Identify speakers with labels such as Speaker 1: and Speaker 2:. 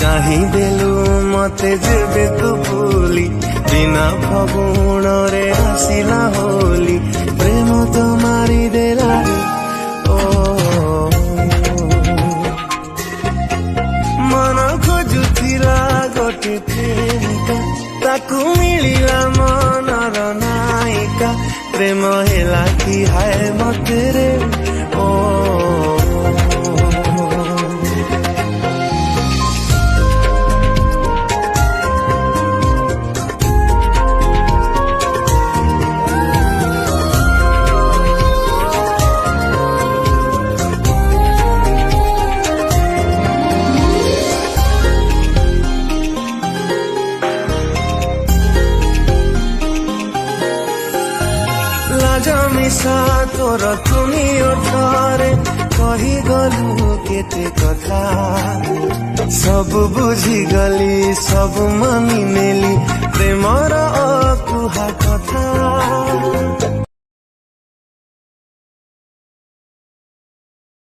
Speaker 1: ଚାହିଁଦେଲୁ ମତେ ଯେବେ ତୁ ଭୁଲି ବିନା ଫଗୁଣରେ ଆସିଲା ହୋଲି ପ୍ରେମ ତ ମାରିଦେଲା ଓ ମନ ଖୋଜୁଥିଲା ଗୋଟେ ପ୍ରେମିକା ତାକୁ ମିଳିଲା ମନର ନାୟିକା ପ୍ରେମ ହେଲା କି ହାୟ ମତେ ରେ ଓ ମିଶା ତୋର ତୁନି ଓଠରେ କହିଗଲୁ କେତେ କଥା ସବୁ ବୁଝିଗଲି ସବୁ ମାନି ନେଲି ପ୍ରେମର